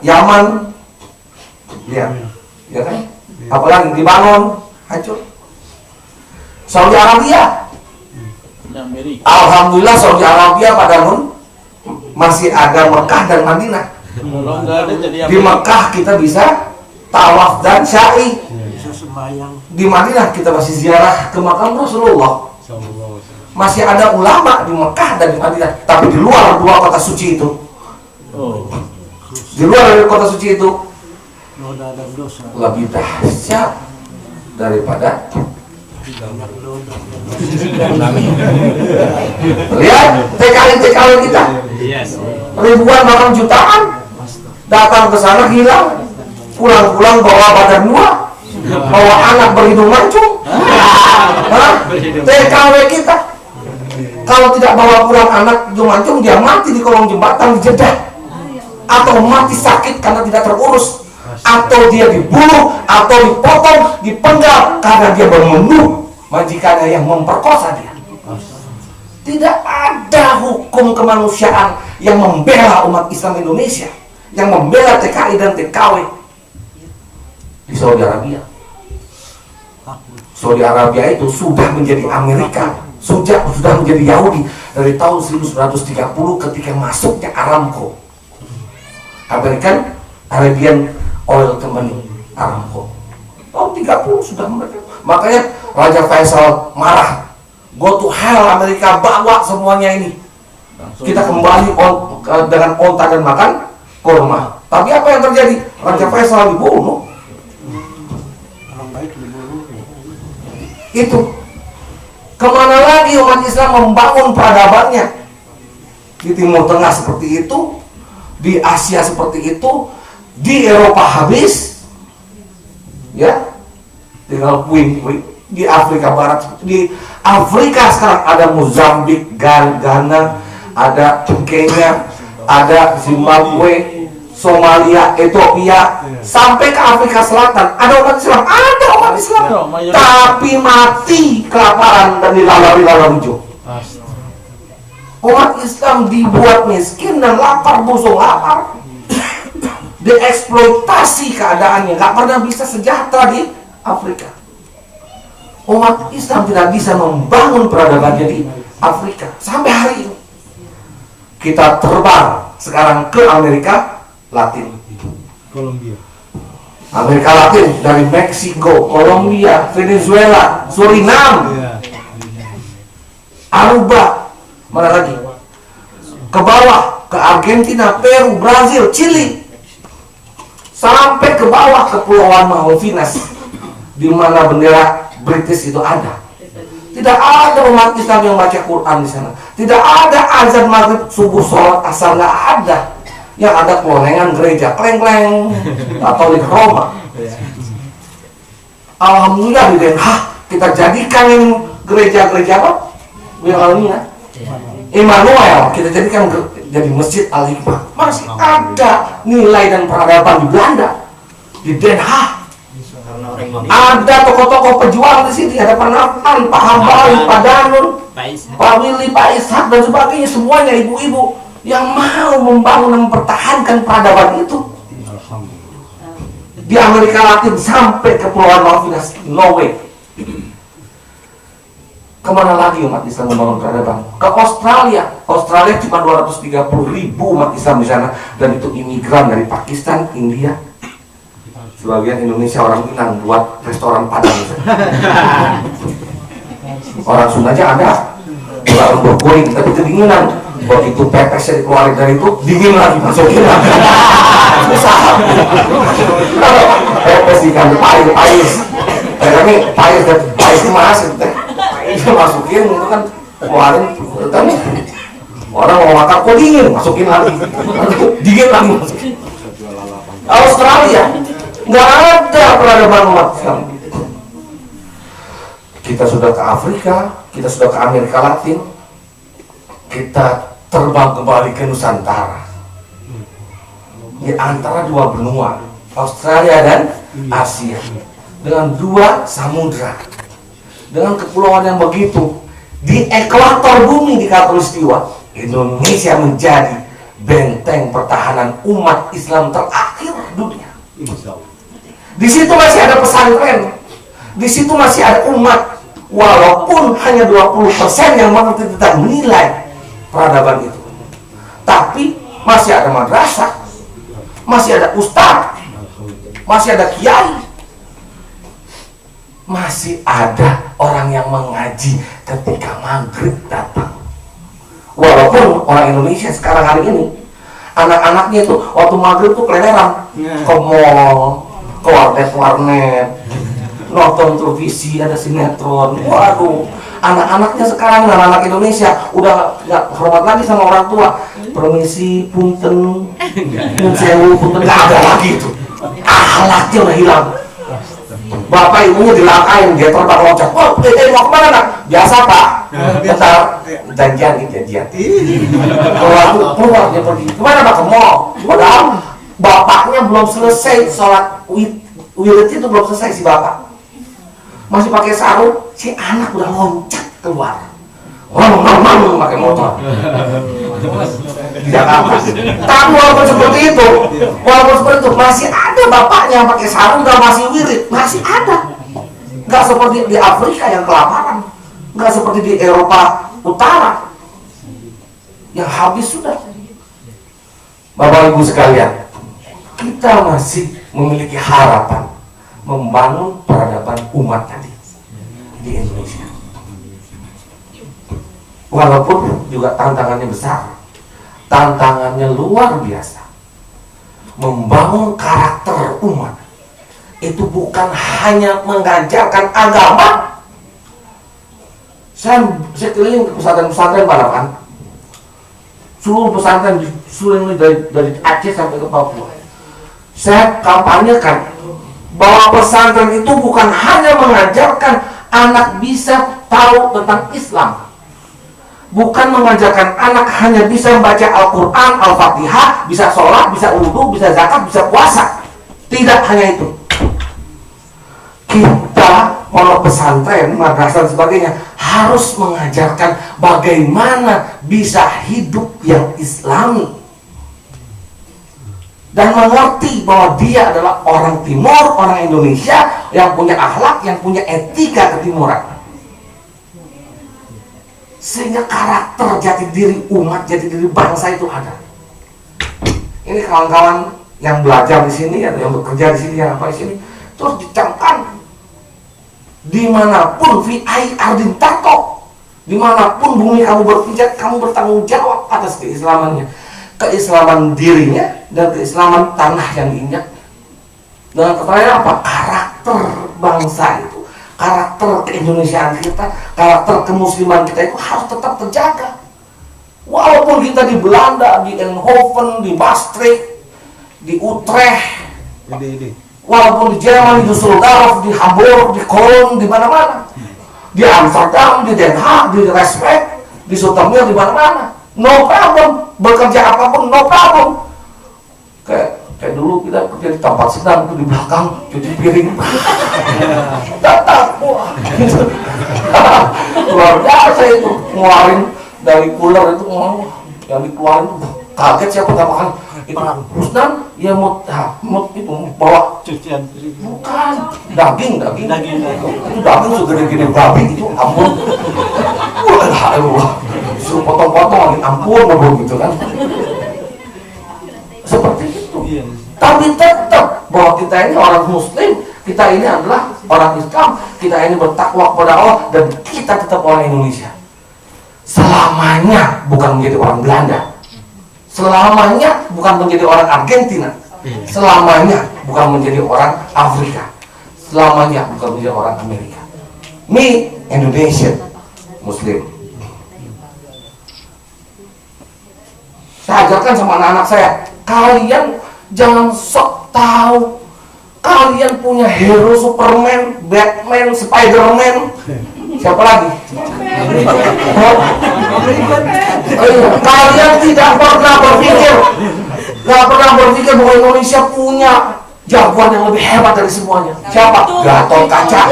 Yaman, lihat, ya kan? Apalagi dibangun, hancur. Saudi Arabia, alhamdulillah Saudi Arabia pada masih ada Mekah dan Madinah. Di Mekah kita bisa tawaf dan syai. Di Madinah kita masih ziarah ke makam Rasulullah. Masih ada ulama di Mekah dan di Madinah. Tapi di luar dua kota suci itu, di luar dari kota suci itu lebih dahsyat daripada lihat TKI kita, ribuan bahkan jutaan datang ke sana, hilang, pulang-pulang bawa badan dua, bawa anak berhidung mancung. TKW kita kalau tidak bawa pulang anak hidung mancung, dia mati di kolong jembatan di Jeddah, atau mati sakit karena tidak terurus, atau dia dibunuh, atau dipotong, dipenggal karena dia membunuh majikannya yang memperkosa dia. Tidak ada hukum kemanusiaan yang membela umat Islam Indonesia, yang membela TKI dan TKW di Saudi Arabia. Saudi Arabia itu sudah menjadi Amerika, sudah menjadi Yahudi dari tahun 1930 ketika masuknya Aramco, Arabian Oil Company, Aramco. Tahun 30 sudah mereka. Makanya Raja Faisal marah, go to hell Amerika, bawa semuanya ini. Kita kembali dengan onta dan makan kurma. Tapi apa yang terjadi? Raja Faisal dibunuh. Itu kemana lagi umat Islam membangun peradabannya? Di Timur Tengah seperti itu, di Asia seperti itu, di Eropa habis, ya, tinggal puing-puing. Di Afrika Barat, di Afrika sekarang ada Mozambik, Ghana, ada Kenya, ada Zimbabwe, Somalia, Ethiopia, sampai ke Afrika Selatan ada umat Islam, tapi mati kelaparan dan dilalari hijau. Umat Islam dibuat miskin dan lapar, busung lapar, dieksploitasi keadaannya, nggak pernah bisa sejahtera di Afrika. Umat Islam tidak bisa membangun peradabannya di Afrika sampai hari ini. Kita terbang sekarang ke Amerika Latin, Amerika Latin, dari Meksiko, Kolombia, Venezuela, Suriname, Aruba, mana lagi? Ke bawah, ke Argentina, Peru, Brazil, Chili, sampai ke bawah ke Kepulauan Malvinas, di mana bendera British itu ada. Tidak ada umat Islam yang baca Quran di sana. Tidak ada azan maghrib, subuh, sholat asar, nggak ada. Yang ada kelonengan gereja, kleng-kleng, Katolik Roma. Alhamdulillah di Den Haag kita jadikan gereja-gereja apa? Wilhelmina, Immanuel, kita jadikan jadi Masjid Al-Hikmah. Masih ada nilai dan peradaban di Belanda, di Den Haag. Ada tokoh-tokoh pejuang di sini, ada Pak Nafan, Pak Hambali, Pak Danun, Pak Willy, Pak Ishak dan sebagainya, semuanya ibu-ibu yang mau membangun dan mempertahankan peradaban itu. Di Amerika Latin sampai ke Kepulauan Malvinas, Norway. Kemana lagi umat Islam membangun peradaban? Ke Australia. Australia cuma 230.000 umat Islam di sana, dan itu imigran dari Pakistan, India. Sebagian Indonesia orang Minang buat restoran Padang. Orang Sunda aja ada, orang bergoing, tapi kedinginan. Begitu pepesnya dikeluarin dari itu, dingin lagi, masukin lagi. Usaha. Pepes ikan pais. Tapi pais emas itu teh. Paisnya masukin itu kan keluarin, tapi orang mau makan kok dingin, masukin lagi. Dingin lagi masukin. Australia nggak ada peradaban umat Islam. Kita sudah ke Afrika, kita sudah ke Amerika Latin, kita terbang kembali ke Nusantara, di antara dua benua, Australia dan Asia, dengan dua samudra, dengan kepulauan yang begitu. Di ekuator bumi di Khatulistiwa, Indonesia menjadi benteng pertahanan umat Islam terakhir dunia. Di situ masih ada pesantren, di situ masih ada umat, walaupun hanya 20% yang mengerti tentang nilai peradaban itu, tapi masih ada madrasah, masih ada ustadz, masih ada kiai, masih ada orang yang mengaji ketika maghrib datang. Walaupun orang Indonesia sekarang hari ini anak-anaknya itu waktu maghrib tuh keleran ke mall, ke warnet, nonton televisi, ada sinetron. Waduh, anak-anaknya sekarang, anak-anak Indonesia udah nggak hormat lagi sama orang tua. Permisi, punten, nyun sewu, punten, nggak ada lagi itu. Akhlaknya udah hilang. Bapak ibunya dilangkain, dia terbang loncat. Oh, mau kemana nak? Biasa pak. Bentar, janjian. Keluar dia pergi. Kemana pak? Ke mall. Padahal bapaknya belum selesai sholat wirid itu, belum selesai si bapak. Masih pakai sarung, si anak udah loncat keluar. Ngomong pakai motor di Jakarta. Tapi walaupun seperti itu, masih ada bapaknya yang pakai sarung dan masih wirid, masih ada. Nggak seperti di Afrika yang kelaparan, nggak seperti di Eropa Utara yang habis sudah. Bapak Ibu sekalian, kita masih memiliki harapan membangun peradaban umat tadi di Indonesia. Walaupun juga tantangannya besar, tantangannya luar biasa. Membangun karakter umat itu bukan hanya mengajarkan agama. Saya keliling ke pesantren-pesantren Balapan, seluruh pesantren di seluruh dari Aceh sampai ke Papua. Saya kampanyekan bahwa pesantren itu bukan hanya mengajarkan anak bisa tahu tentang Islam, bukan mengajarkan anak hanya bisa membaca Al-Quran, Al-Fatihah, bisa sholat, bisa wudhu, bisa zakat, bisa puasa. Tidak hanya itu. Kita, pondok pesantren, madrasah dan sebagainya, harus mengajarkan bagaimana bisa hidup yang Islami dan mengerti bahwa dia adalah orang Timur, orang Indonesia yang punya akhlak, yang punya etika ketimuran. Sehingga karakter jati diri umat, jati diri bangsa itu ada. Ini kawan-kawan yang belajar di sini, yang bekerja di sini, yang apa di sini, terus dicamkan dimanapun fi ardin tato, dimanapun bumi kamu berpijak, kamu bertanggung jawab atas keislamannya, keislaman dirinya dan keislaman tanah yang diinjak. Dengan kata lain apa? Karakter bangsa itu, karakter keindonesiaan kita, karakter kemusliman kita itu harus tetap terjaga. Walaupun kita di Belanda, di Eindhoven, di Maastricht, di Utrecht, walaupun di Jerman, di Düsseldorf, di Hamburg, di Köln, di mana-mana, di Amsterdam, di Den Haag, di Respect, di Zoetermeer, di mana-mana, no problem. Bekerja apapun, no problem. Kayak dulu kita kerja di tempat sedang itu di belakang cuci piring, tetap wah, luar biasa itu, ngeluarin dari cooler itu, yang dikeluarin itu kaget siapa makan itu Rusdan, ya mut itu bawa cucian bukan daging itu daging segede-gede babi itu, ampun, wah, suruh potong-potong, ampun, gitu kan, seperti itu. Tapi tetap bahwa kita ini orang Muslim, kita ini adalah orang Islam, kita ini bertakwa kepada Allah, dan kita tetap orang Indonesia. Selamanya bukan menjadi orang Belanda, selamanya bukan menjadi orang Argentina, selamanya bukan menjadi orang Afrika, selamanya bukan menjadi orang Amerika. Me Indonesian Muslim. Saya ajarkan sama anak-anak saya, kalian jangan sok tahu kalian punya hero Superman, Batman, Spiderman, siapa lagi? Kalian tidak pernah berpikir bahwa Indonesia punya jagoan yang lebih hebat dari semuanya. Siapa? Gatot Kaca.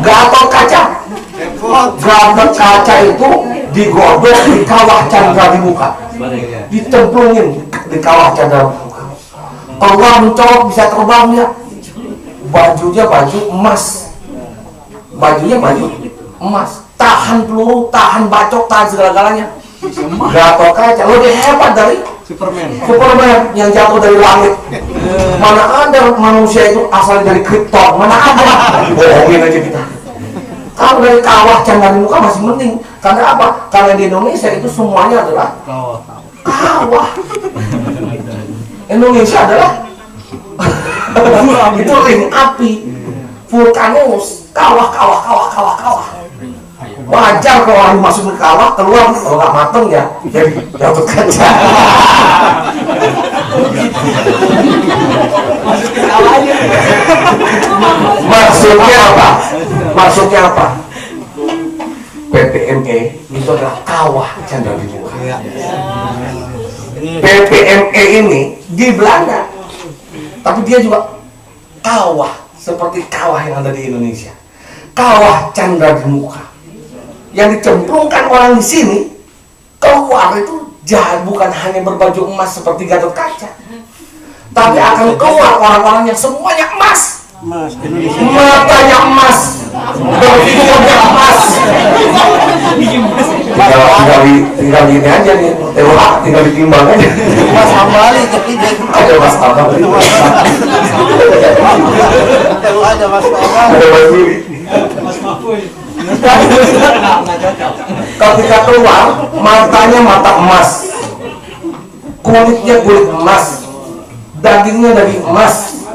Gatot Kaca itu digodok di kawah candra di muka, ditemplungin di kawah candra di muka. Allah mencolok bisa terbang ya. Bajunya baju emas, bajunya baju emas, tahan peluru, tahan bacok, tahan segala-galanya. Gatot Kaca lebih hebat dari Superman yang jatuh dari langit. Mana ada manusia itu asal dari Krypton, mana ada. Bohongin aja kita. Kalau dari kawah candra di muka masih mending. Karena apa? Karena di Indonesia itu semuanya adalah kawah. Indonesia adalah itu ring api, vulkanus, kawah. Wajar kalau orang masuk ke kawah, keluar kalau nggak mateng ya jadi Gatot Kaca. Maksudnya apa? PPME itu adalah kawah candra di muka. PPME ini di Belanda, tapi dia juga kawah seperti kawah yang ada di Indonesia. Kawah candra di muka yang dicemplungkan orang di sini keluar itu jahat, bukan hanya berbaju emas seperti Gatot Kaca, tapi akan keluar orang-orang yang semuanya emas. Matanya emas, berpikirnya emas. Tinggal ini aja nih, tinggal ditimbang aja. Mas Hambali jadi Ada Mas Hambali. ada Mas Hambali. Ada Mas Billy. Ketika keluar, matanya mata emas, kulitnya kulit emas, dagingnya daging emas,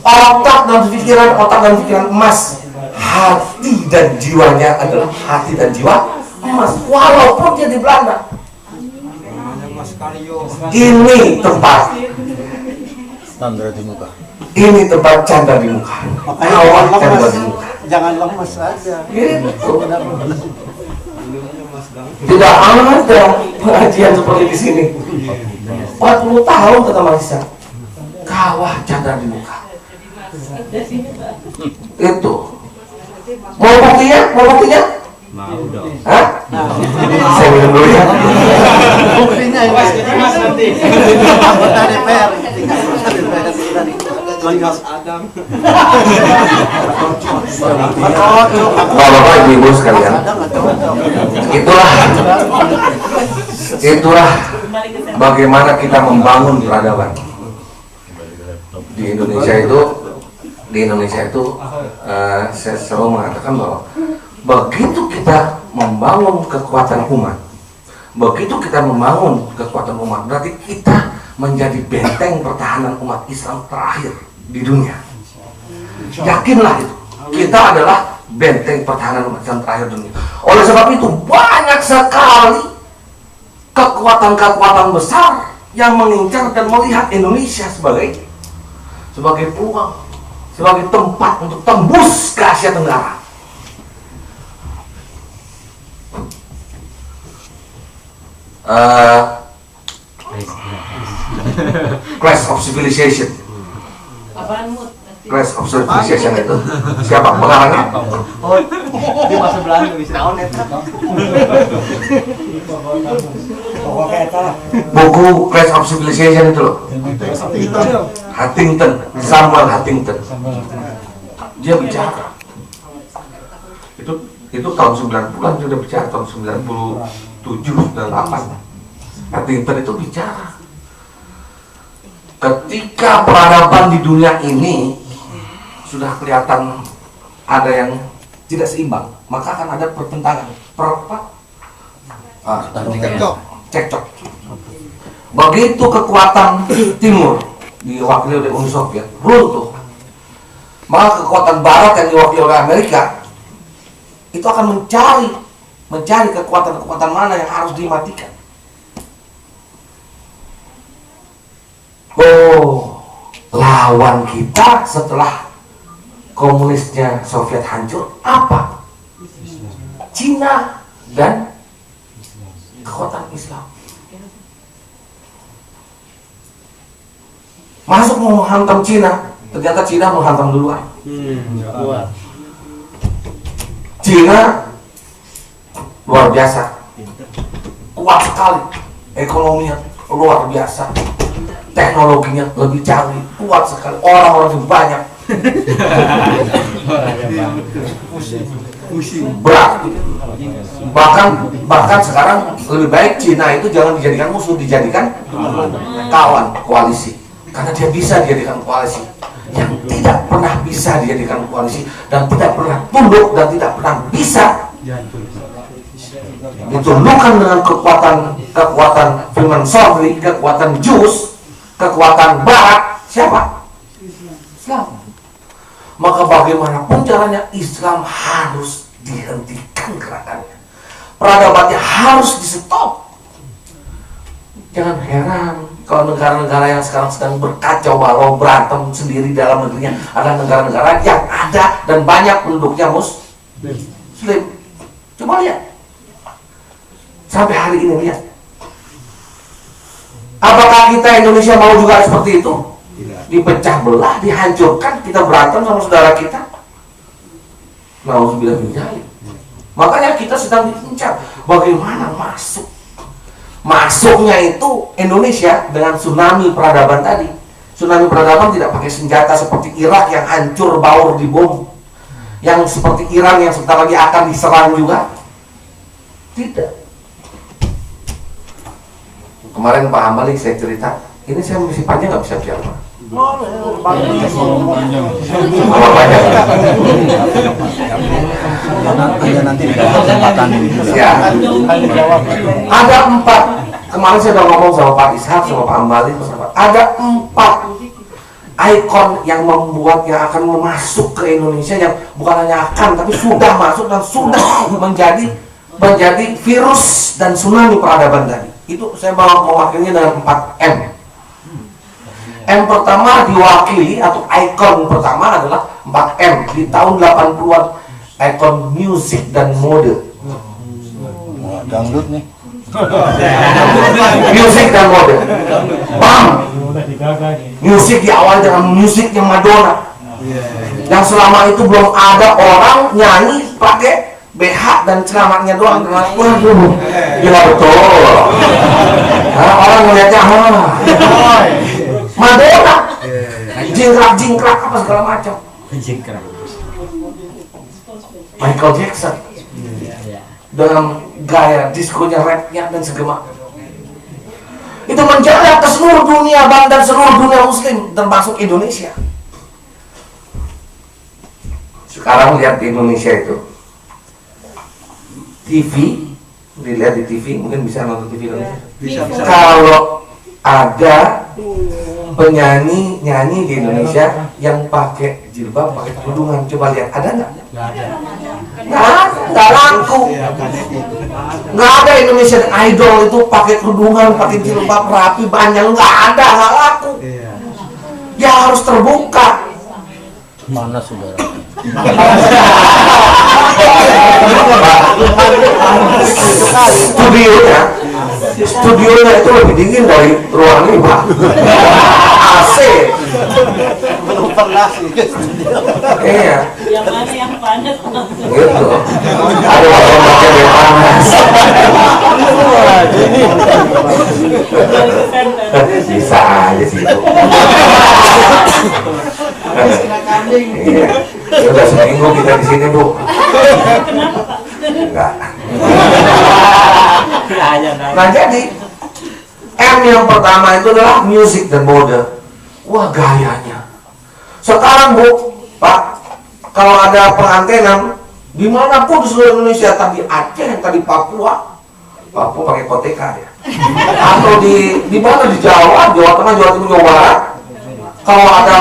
otak dan pikiran emas, hati dan jiwanya adalah hati dan jiwa emas. Walaupun dia di Belanda, ini tempat candra di muka. Ini tempat candra di muka. Kawah candra di muka. Jangan lemes aja. Gitu. Tidak ada pengajian seperti di sini. 40 tahun kata Marisa. Kawah candra di muka. Itu. Mau buktinya? Mau dong. Hah? Saya minum dulu ya. Buktinya Mas nanti. Anggota DPR. Mas Adam. Bapak ibu sekalian, itulah bagaimana kita membangun peradaban di Indonesia itu. Saya selalu mengatakan bahwa begitu kita membangun kekuatan umat, berarti kita menjadi benteng pertahanan umat Islam terakhir di dunia. Yakinlah itu, kita adalah benteng pertahanan umat Islam terakhir di dunia. Oleh sebab itu banyak sekali kekuatan-kekuatan besar yang mengincar dan melihat Indonesia sebagai peluang, sebagai tempat untuk tembus ke Asia Tenggara. Clash of Civilization. Clash of Civilization itu siapa pengarangnya? Oh, di masa Belanda bisa naon eta. Buku Clash of Civilization itu loh. Huntington, Samuel Huntington. Dia bicara. Itu tahun 90-an dia udah bicara, tahun 97, 98. Huntington itu bicara. Ketika peradaban di dunia ini sudah kelihatan ada yang tidak seimbang, maka akan ada pertentangan, cekcok. Begitu kekuatan timur diwakili oleh Uni Soviet runtuh, maka kekuatan barat yang diwakili oleh Amerika itu akan mencari kekuatan-kekuatan mana yang harus dimatikan. Lawan kita setelah komunisnya Soviet hancur apa? Cina dan kekuatan Islam. Masuk mau menghantam Cina, ternyata Cina menghantam duluan. Cina luar biasa. kuat sekali, ekonominya luar biasa, teknologinya lebih canggih, kuat sekali, orang-orang lebih banyak, berat. Bahkan sekarang lebih baik Cina itu jangan dijadikan musuh, dijadikan kawan, koalisi, karena dia bisa dijadikan koalisi. Yang tidak pernah bisa dijadikan koalisi dan tidak pernah tunduk dan tidak pernah bisa ditundukkan dengan kekuatan Freeman Sorry, kekuatan Jus, kekuatan Barat. Siapa? Islam. Maka bagaimanapun caranya Islam harus dihentikan gerakannya, peradabannya harus di stop. Jangan heran kalau negara-negara yang sekarang sedang berkacau balau, berantem sendiri dalam negerinya adalah negara-negara yang ada dan banyak penduduknya Muslim. Coba lihat sampai hari ini, lihat. Apakah kita Indonesia mau juga seperti itu? Dipecah belah, dihancurkan, kita berantem sama saudara kita. Nauzubillah min dzalik. Makanya kita sedang diincar bagaimana masuknya itu Indonesia dengan tsunami peradaban tadi. Tsunami peradaban tidak pakai senjata seperti Irak yang hancur baur di bom, yang seperti Iran yang sebentar lagi akan diserang juga. Tidak. Kemarin Pak Hambali saya cerita, ini saya misi panjang nggak bisa biar Pak? Nanti kesempatan ini. Ya. Ada 4. Kemarin saya udah ngomong sama Pak Ishak, sama Pak Hambali, ada 4 ikon yang akan masuk ke Indonesia, yang bukan hanya akan tapi sudah masuk dan sudah menjadi virus dan tsunami peradaban tadi. Itu saya mau mewakilinya dengan 4M. M pertama diwakili atau ikon pertama adalah 4M di tahun 80-an, ikon musik dan mode. Dangdut nih. Musik dan mode. Bam. Musik diawali dengan musiknya Madonna. Yang selama itu belum ada orang nyanyi pakai BH dan celananya doang. Waduh, gila betul. Karena orang melihatnya Madonna, jingkrak apa segala macam. Michael Jackson dengan gaya diskonya, rapnya dan segala itu menjalar ke seluruh dunia dan seluruh dunia Muslim termasuk Indonesia. Sekarang lihat di Indonesia itu TV, dilihat di TV, mungkin bisa nonton TV Indonesia. Bisa. Kalau ada penyanyi nyanyi di Indonesia yang pakai jilbab, pakai kerudungan, coba lihat, ada nggak? Nggak laku. Nggak ada Indonesian Idol itu pakai kerudungan, pakai jilbab rapi panjang, nggak ada, nggak laku. Dia harus terbuka. Mana saudara? Studionya itu lebih dingin dari ruang ini, Pak. AC. Belum pernah sih. Iya. Yang mana yang panas? Gitu. Ada waktu yang panas. Bisa aja sih itu. Iya. Sudah seminggu kita di sini, Bu. Enggak. Nah, jadi M yang pertama itu adalah musik dan mode. Wah, gayanya. Sekarang, Bu, Pak, kalau ada pengantenan dimanapun di seluruh Indonesia, tadi Aceh, yang tadi Papua pakai koteka ya. Atau di mana, di Jawa Tengah, Jawa Timur, Jawa Barat, kalau ada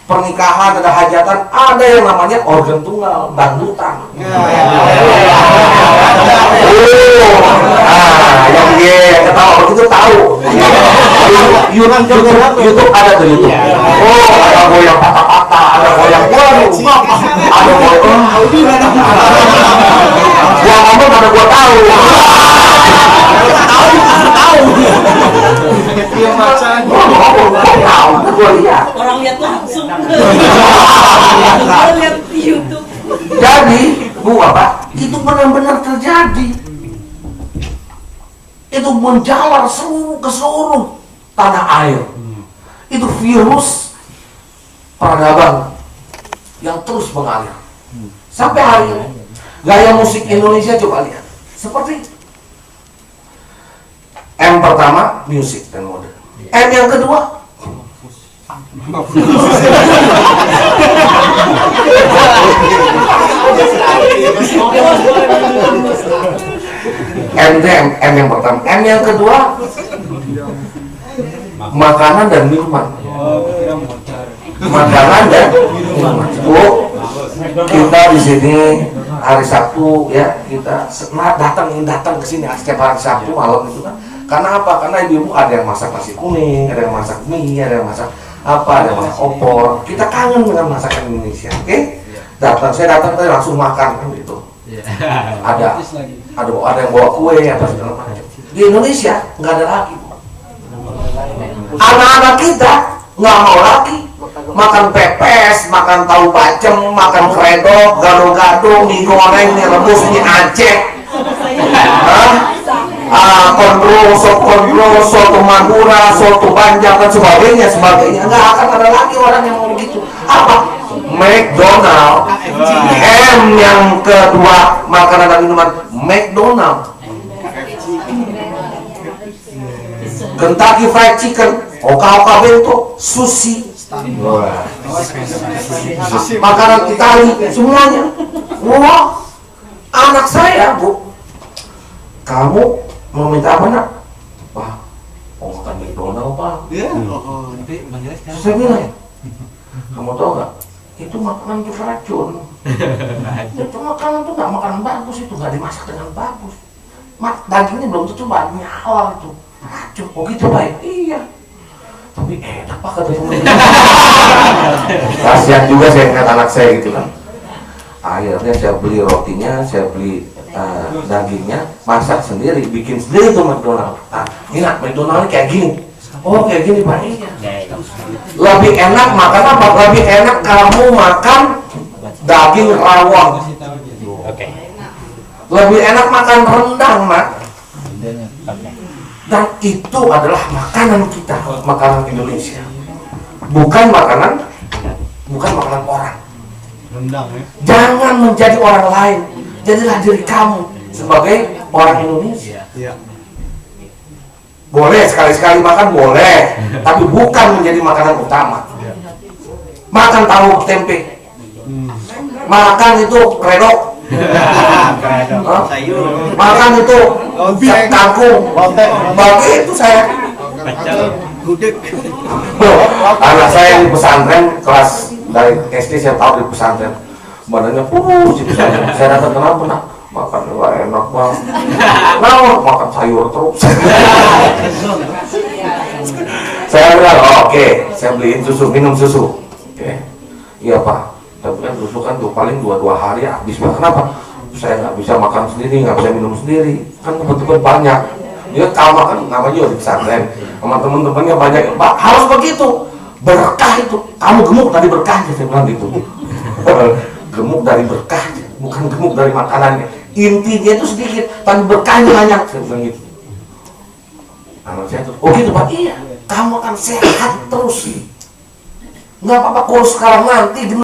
pernikahan, ada hajatan, ada yang namanya organ tunggal, dangdutan. Yang dia ketawa begitu tahu. YouTube ada tuh YouTube. Oh, ada goyang patah-patah, ada goyang ada goyang. Gua ngomong ada gua tahu. Dia macan. Tahu, gua lihat. Orang lihat langsung. Orang lihat di YouTube. Jadi, Bu, apa? Itu benar-benar terjadi. itu menjalar ke seluruh tanah air. Itu virus peradaban yang terus mengalir sampai hari ini. Gaya musik Indonesia coba lihat seperti itu. M pertama musik dan mode. M yang kedua M yang pertama. M yang kedua makanan dan minuman. Makanan dan minuman. Bu, kita di sini hari Sabtu ya, kita datang ke sini setiap hari Sabtu malam itu kan. Karena apa? Karena ibu ada yang masak nasi kuning, ada yang masak mie, ada yang masak apa, ada yang masak opor. Kita kangen dengan masakan Indonesia, oke? Saya datang tadi langsung makan kan gitu. Ada yang bawa kue apa segala macam. Di Indonesia nggak ada lagi. Anak-anak kita nggak mau lagi makan pepes, makan tahu bacem, makan kredok, gado-gado, mie goreng, mie rebus, mie Aceh, kontrol, soto Madura, soto Banjar dan sebagainya. Nggak akan ada lagi orang yang mau begitu. Apa? McDonald. M yang kedua makanan dan minuman McDonald. Kentucky Fried Chicken, Oka Bento, sushi, makanan Itali, semuanya. Wah, anak saya, Bu, kamu mau minta apa, nak? Wah, mau makan McDonald, Pak. Saya bilang, kamu tahu nggak? Itu makanan itu racun. Itu makanan itu nggak makanan bagus, itu nggak dimasak dengan bagus. Dagingnya belum tentu banyak awal itu. Racun, oh gitu baik, iya. Tapi enak Pak kata temen. Kasihan juga saya ingat anak saya gitu kan. Akhirnya saya beli rotinya, saya beli dagingnya, masak sendiri, bikin sendiri tuh McDonald. Ini McDonald kayak gini. Oh kayak gini Pak, iya. Lebih enak makan apa? Lebih enak kamu makan daging rawon. Lebih enak makan rendang, Mak. Dan itu adalah makanan kita, makanan Indonesia. Bukan makanan orang. Jangan menjadi orang lain. Jadilah diri kamu sebagai orang Indonesia. Boleh sekali-sekali makan boleh, tapi bukan menjadi makanan utama. Makan tahu tempe, makan itu kredok, makan itu kangkung, bagi itu saya. Anak saya di pesantren kelas dari SD, saya tahu di pesantren badannya kurus. Saya datang kenapa nak? Makan wah enak banget. Makan sayur terus. Saya bilang oke, saya beliin susu, minum susu. Oke. Iya Pak, tapi kan susu kan tuh paling 2 hari habis. Kenapa? Saya nggak bisa makan sendiri, nggak bisa minum sendiri. Kan teman-teman banyak. Dia sama kan namanya juga di pesantren. Sama teman-temannya banyak. Pak harus begitu. Berkah itu. Kamu gemuk dari berkahnya, saya bilang gitu. Gemuk dari berkahnya, bukan gemuk dari makanannya. Intinya itu sedikit, tapi berkahnya banyak. Saya bilang gitu. Anak saya tuh, oh gitu Pak, iya. Kamu akan sehat terus. Nggak apa-apa kalau sekarang nanti